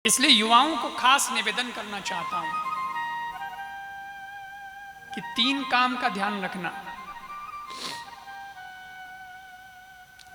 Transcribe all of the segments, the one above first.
इसलिए युवाओं को खास निवेदन करना चाहता हूं कि 3 काम का ध्यान रखना।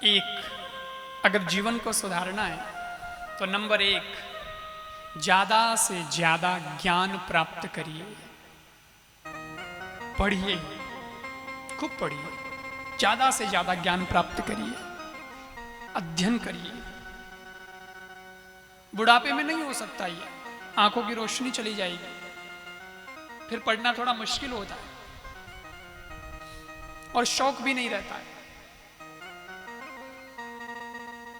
एक, अगर जीवन को सुधारना है तो नंबर 1, ज्यादा से ज्यादा ज्ञान प्राप्त करिए। पढ़िए, खूब पढ़िए, ज्यादा से ज्यादा ज्ञान प्राप्त करिए, अध्ययन करिए। बुढ़ापे में नहीं हो सकता ये, आंखों की रोशनी चली जाएगी, फिर पढ़ना थोड़ा मुश्किल होता है और शौक भी नहीं रहता है।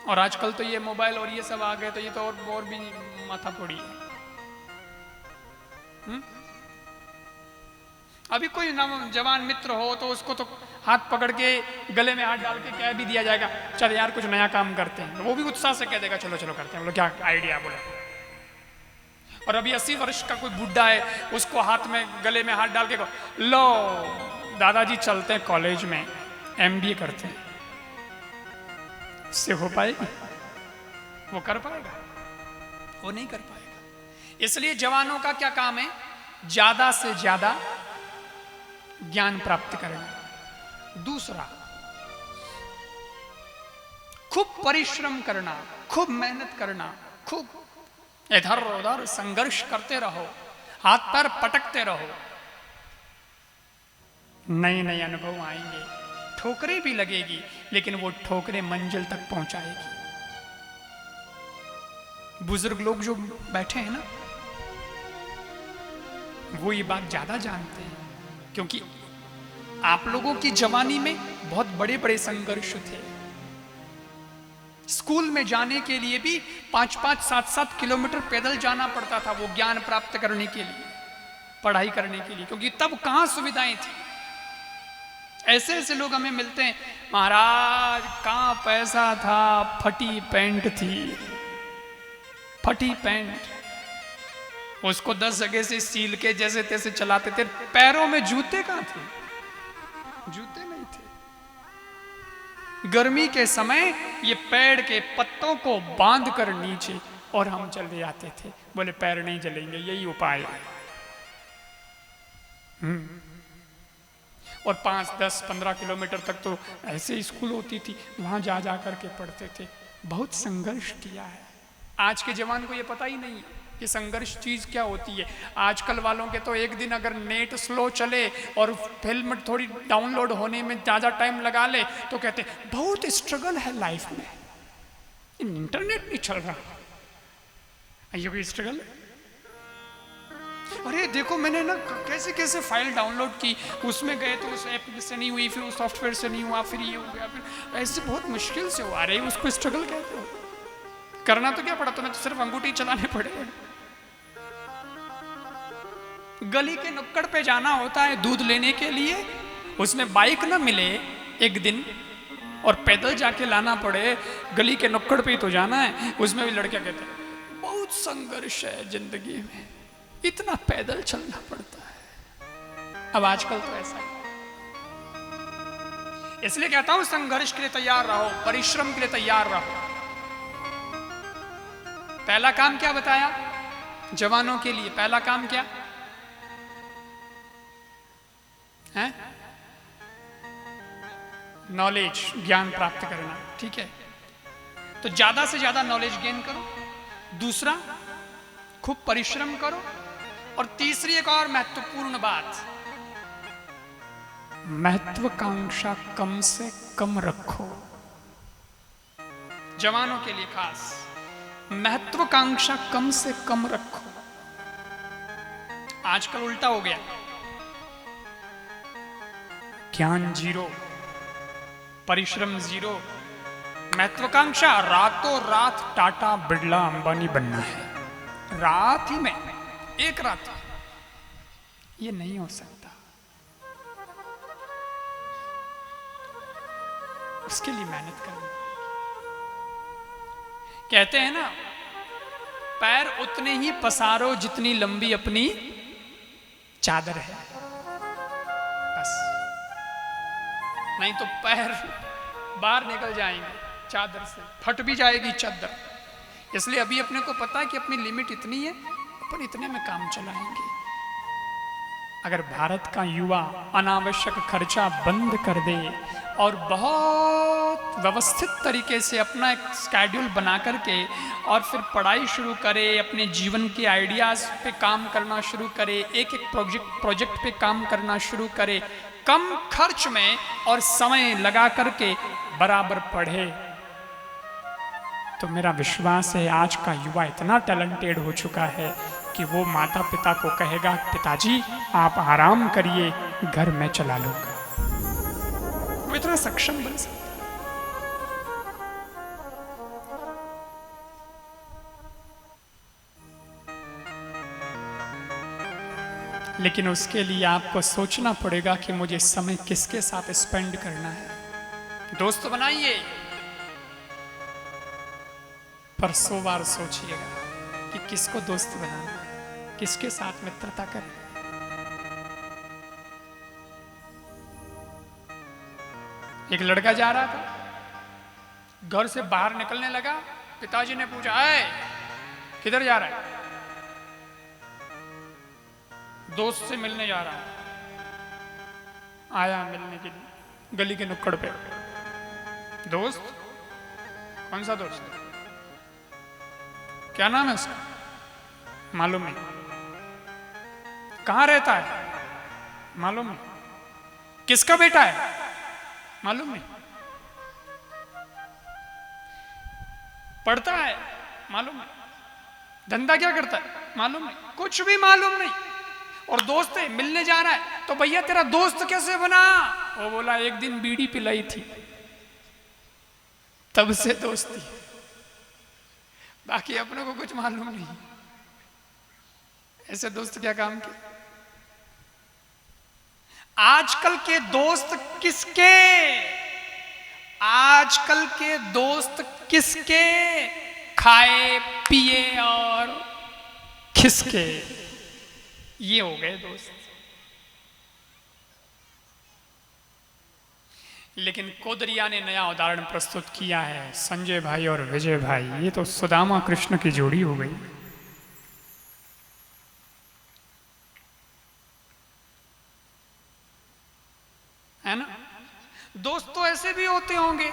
और आजकल तो ये मोबाइल और ये सब आ गए तो ये तो और भी माथा फोड़ी है। अभी कोई जवान मित्र हो तो उसको तो हाथ पकड़ के गले में हाथ डाल के कह भी दिया जाएगा, चल यार कुछ नया काम करते हैं, तो वो भी उत्साह से कह देगा चलो चलो करते हैं। बोलो क्या आइडिया बोले। और अभी 80 वर्ष का कोई बुढ़ा है, उसको हाथ में गले में हाथ डाल के कहो लो दादाजी चलते हैं कॉलेज में MBA करते हैं, इससे हो पाएगा? वो कर पाएगा? वो नहीं कर पाएगा। इसलिए जवानों का क्या काम है? ज्यादा से ज्यादा ज्ञान प्राप्त करना। दूसरा, खूब परिश्रम करना, खूब मेहनत करना, खूब इधर उधर संघर्ष करते रहो, हाथ पैर पटकते रहो। नए नए अनुभव आएंगे, ठोकरें भी लगेगी, लेकिन वो ठोकरें मंजिल तक पहुंचाएगी। बुजुर्ग लोग जो बैठे हैं ना, वो ये बात ज्यादा जानते हैं, क्योंकि आप लोगों की जवानी में बहुत बड़े बड़े संघर्ष थे। स्कूल में जाने के लिए भी 5-5, 7-7 किलोमीटर पैदल जाना पड़ता था, वो ज्ञान प्राप्त करने के लिए, पढ़ाई करने के लिए, क्योंकि तब कहां सुविधाएं थी। ऐसे ऐसे लोग हमें मिलते हैं, महाराज कहां पैसा था, फटी पैंट थी, फटी पैंट, उसको 10 जगह से सील के जैसे तैसे चलाते थे। पैरों में जूते कहां थे? जूते नहीं थे। गर्मी के समय ये पेड़ के पत्तों को बांध कर नीचे और हम चले जाते थे। बोले पैर नहीं जलेंगे, यही उपाय है। और 5, 10, 15 किलोमीटर तक तो ऐसे स्कूल होती थी, वहां जा जा करके पढ़ते थे। बहुत संघर्ष किया है। आज के जवान को ये पता ही नहीं है कि संघर्ष चीज क्या होती है। आजकल वालों के तो एक दिन अगर नेट स्लो चले और फिल्म थोड़ी डाउनलोड होने में ज्यादा टाइम लगा ले तो कहते बहुत स्ट्रगल है लाइफ में, इंटरनेट नहीं चल रहा। ये कोई स्ट्रगल है? अरे देखो मैंने ना कैसे कैसे फाइल डाउनलोड की, उसमें गए तो उस ऐप से नहीं हुई, फिर उस सॉफ्टवेयर से नहीं हुआ, फिर ये हो गया, फिर ऐसे बहुत मुश्किल से हुआ। अरे उसको स्ट्रगल कहते हो? करना तो क्या पड़ा, तुम्हें तो सिर्फ अंगूठी चलाने पड़े। गली के नुक्कड़ पे जाना होता है दूध लेने के लिए, उसमें बाइक ना मिले एक दिन और पैदल जाके लाना पड़े, गली के नुक्कड़ पे ही तो जाना है। उसमें भी लड़के कहते हैं बहुत संघर्ष है जिंदगी में, इतना पैदल चलना पड़ता है। अब आजकल तो ऐसा है। इसलिए कहता हूं संघर्ष के लिए तैयार रहो, परिश्रम के लिए तैयार रहो। पहला काम क्या बताया जवानों के लिए? पहला काम क्या है? नॉलेज, ज्ञान प्राप्त करना। ठीक है, तो ज्यादा से ज्यादा नॉलेज गेन करो। दूसरा, खूब परिश्रम करो। और तीसरी एक और महत्वपूर्ण बात, महत्वाकांक्षा कम से कम रखो। जवानों के लिए खास महत्वाकांक्षा कम से कम रखो। आजकल उल्टा हो गया, ज्ञान 0, परिश्रम 0, महत्वाकांक्षा रातों रात टाटा बिरला अंबानी बनना है, रात ही में, एक रात। ये नहीं हो सकता। उसके लिए मेहनत करनी। कहते हैं ना, पैर उतने ही पसारो जितनी लंबी अपनी चादर है, बस, नहीं तो पैर बाहर निकल जाएंगे चादर से, फट भी जाएगी चादर। इसलिए अभी अपने को पता है कि अपनी लिमिट इतनी है, अपन इतने में काम चलाएंगे। अगर भारत का युवा अनावश्यक खर्चा बंद कर दे और बहुत व्यवस्थित तरीके से अपना एक स्केड्यूल बना करके और फिर पढ़ाई शुरू करे, अपने जीवन के आइडियाज़ पे काम करना शुरू करे, एक एक प्रोजेक्ट पे काम करना शुरू करे, कम खर्च में और समय लगा करके बराबर पढ़े, तो मेरा विश्वास है आज का युवा इतना टैलेंटेड हो चुका है कि वो माता पिता को कहेगा, पिताजी आप आराम करिए, घर में चला लूंगा। वो इतना सक्षम बन सकता। लेकिन उसके लिए आपको सोचना पड़ेगा कि मुझे समय किसके साथ स्पेंड करना है। दोस्त बनाइए, पर 100 बार सोचिएगा कि किसको दोस्त बनाना है, किसके साथ मित्रता करें। एक लड़का जा रहा था, घर से बाहर निकलने लगा, पिताजी ने पूछा, है किधर जा रहा है? दोस्त से मिलने जा रहा है। आया मिलने के लिए गली के नुक्कड़ पे। दोस्त? कौन सा दोस्त? क्या नाम है उसका? मालूम नहीं। कहां रहता है? मालूम नहीं। किसका बेटा है? मालूम नहीं। पढ़ता है? मालूम नहीं। धंधा क्या करता है? मालूम नहीं। कुछ भी मालूम नहीं। और दोस्त है, मिलने जा रहा है, तो भैया तेरा दोस्त कैसे बना? वो बोला, एक दिन बीड़ी पिलाई थी, तब से दोस्ती, बाकी अपने को कुछ मालूम नहीं। ऐसे दोस्त क्या काम के? आजकल के दोस्त किसके? आजकल के दोस्त किसके? खाए पिए और खिसके, ये हो गए दोस्त। लेकिन कोदरिया ने नया उदाहरण प्रस्तुत किया है, संजय भाई और विजय भाई, ये तो सुदामा कृष्ण की जोड़ी हो गई। है ना? दोस्त तो ऐसे भी होते होंगे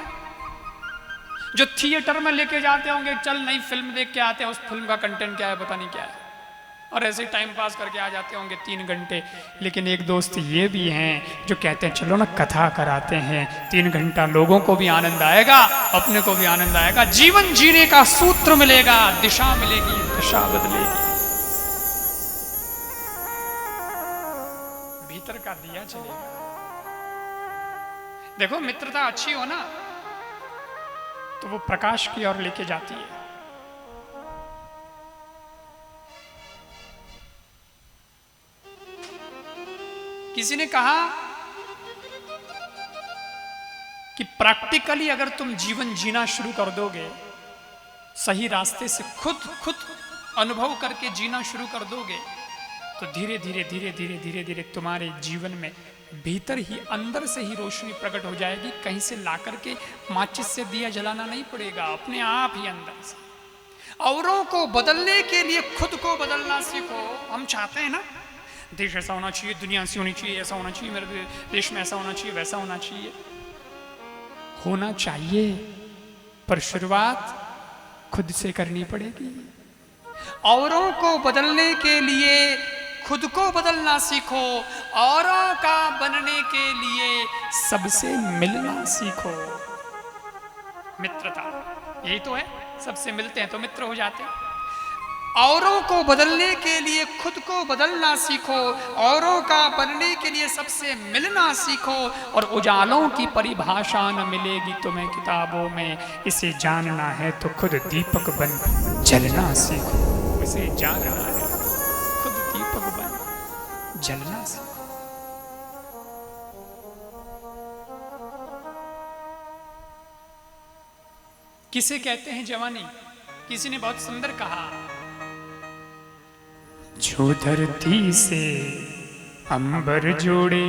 जो थिएटर में लेके जाते होंगे, चल नई फिल्म देख के आते हैं, उस फिल्म का कंटेंट क्या है पता नहीं क्या है, और ऐसे ही टाइम पास करके आ जाते होंगे 3 घंटे। लेकिन एक दोस्त ये भी हैं जो कहते हैं चलो ना कथा कराते हैं, 3 घंटा लोगों को भी आनंद आएगा, अपने को भी आनंद आएगा, जीवन जीने का सूत्र मिलेगा, दिशा मिलेगी, दिशा बदलेगी, भीतर का दिया चलेगा। देखो मित्रता अच्छी हो ना तो वो प्रकाश की ओर लेके जाती है। किसी ने कहा कि प्रैक्टिकली अगर तुम जीवन जीना शुरू कर दोगे, सही रास्ते से खुद अनुभव करके जीना शुरू कर दोगे, तो धीरे धीरे धीरे धीरे धीरे धीरे तुम्हारे जीवन में भीतर ही अंदर से ही रोशनी प्रकट हो जाएगी। कहीं से ला करके माचिस से दिया जलाना नहीं पड़ेगा, अपने आप ही अंदर से। औरों को बदलने के लिए खुद को बदलना सीखो। हम चाहते हैं ना देश ऐसा होना चाहिए, दुनिया ऐसी होनी चाहिए, ऐसा होना चाहिए, मेरे देश में ऐसा होना चाहिए, वैसा होना चाहिए। होना चाहिए, पर शुरुआत खुद से करनी पड़ेगी। औरों को बदलने के लिए खुद को बदलना सीखो, औरों का बनने के लिए सबसे मिलना सीखो। मित्रता यही तो है, सबसे मिलते हैं तो मित्र हो जाते हैं। औरों को बदलने के लिए खुद को बदलना सीखो, औरों का बनने के लिए सबसे मिलना सीखो, और उजालों की परिभाषा न मिलेगी तुम्हें किताबों में। इसे जानना है तो खुद दीपक बन जलना सीखो। इसे जानना है खुद दीपक बन जलना सीखो। किसे कहते हैं जवानी? किसी ने बहुत सुंदर कहा, जो धरती से अंबर जोड़े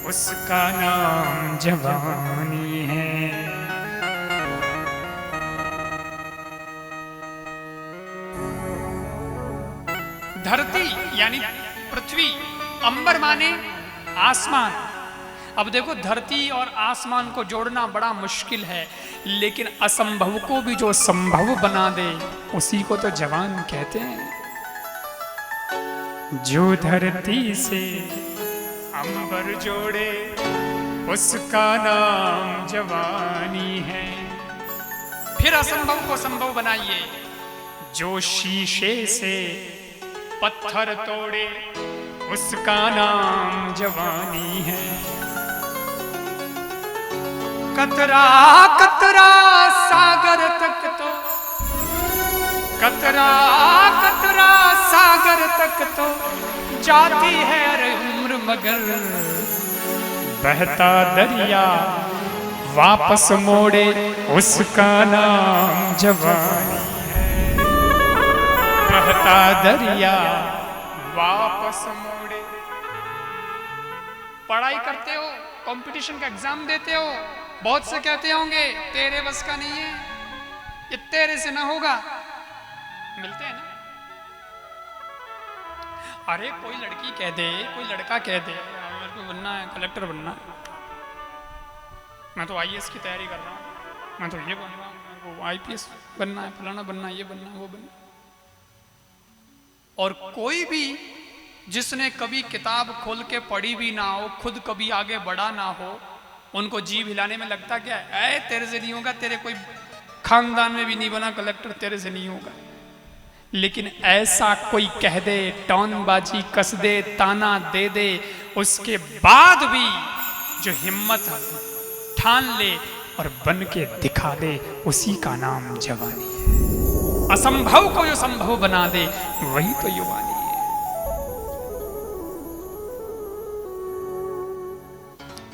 उसका नाम जवानी है। धरती यानी पृथ्वी, अंबर माने आसमान। अब देखो धरती और आसमान को जोड़ना बड़ा मुश्किल है, लेकिन असंभव को भी जो संभव बना दे उसी को तो जवान कहते हैं। जो धरती से अंबर जोड़े उसका नाम जवानी है। फिर असंभव को संभव बनाइए। जो शीशे से पत्थर तोड़े उसका नाम जवानी है। कतरा कतरा सागर तक तो, कतरा कतरा सागर तक तो जाती है अरे उम्र, मगर बहता दरिया वापस मोड़े उसका नाम जवानी है। बहता दरिया वापस मोड़े। पढ़ाई करते हो, कंपटीशन का एग्जाम देते हो, बहुत से कहते होंगे तेरे बस का नहीं है, ये तेरे से ना होगा, मिलते हैं ना। अरे कोई लड़की कह दे, कोई लड़का कह दे मेरे को बनना है, कलेक्टर बनना है, मैं तो आईएएस की तैयारी कर रहा हूँ, मैं तो ये बन रहा हूँ, मेरे को आईपीएस बनना है, फलाना बनना है, ये बनना है, वो बनना है। और कोई भी जिसने कभी किताब खोल के पढ़ी भी ना हो, खुद कभी आगे बढ़ा ना हो, उनको जीभ हिलाने में लगता क्या है, तेरे से नहीं होगा, तेरे कोई खानदान में भी नहीं बना कलेक्टर, तेरे से नहीं होगा। लेकिन ऐसा कोई कह दे, टौनबाजी कस दे, ताना दे दे, उसके बाद भी जो हिम्मत ठान ले और बन के दिखा दे, उसी का नाम जवानी है। असंभव को जो संभव बना दे वही तो युवानी है।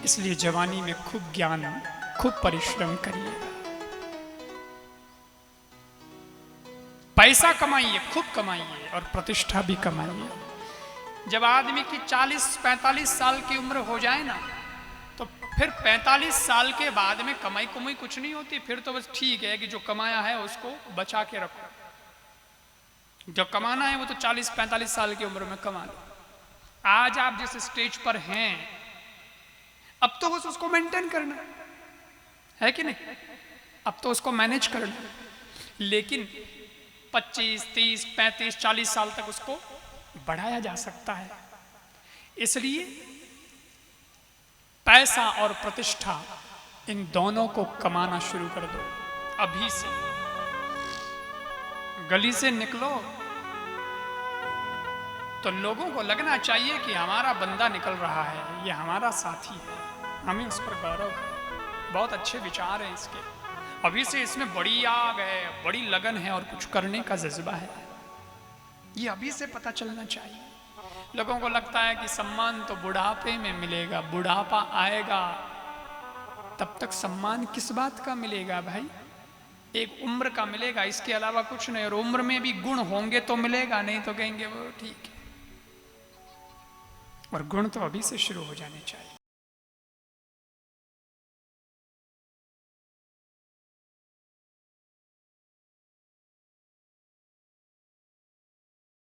इसलिए जवानी में खूब ज्ञान, खूब परिश्रम करिए, पैसा कमाइए, खूब कमाइए और प्रतिष्ठा भी कमाइए। जब आदमी की 40-45 साल की उम्र हो जाए ना, तो फिर 45 साल के बाद में कमाई कुमाई कुछ नहीं होती। फिर तो बस ठीक है कि जो कमाया है उसको बचा के रखो। जो कमाना है वो तो 40-45 साल की उम्र में कमा लो। आज आप जिस स्टेज पर हैं, अब तो बस उसको मेंटेन करना है कि नहीं, अब तो उसको मैनेज करना। लेकिन 25, 30, 35, 40 साल तक उसको बढ़ाया जा सकता है। इसलिए पैसा और प्रतिष्ठा, इन दोनों को कमाना शुरू कर दो अभी से। गली से निकलो तो लोगों को लगना चाहिए कि हमारा बंदा निकल रहा है, ये हमारा साथी है, हमें उस पर गौरव है। बहुत अच्छे विचार हैं इसके। अभी से इसमें बड़ी आग है, बड़ी लगन है और कुछ करने का जज्बा है, ये अभी से पता चलना चाहिए। लोगों को लगता है कि सम्मान तो बुढ़ापे में मिलेगा, बुढ़ापा आएगा तब तक सम्मान किस बात का मिलेगा भाई? एक उम्र का मिलेगा, इसके अलावा कुछ नहीं। और उम्र में भी गुण होंगे तो मिलेगा, नहीं तो कहेंगे वो ठीक है। और गुण तो अभी से शुरू हो जाने चाहिए।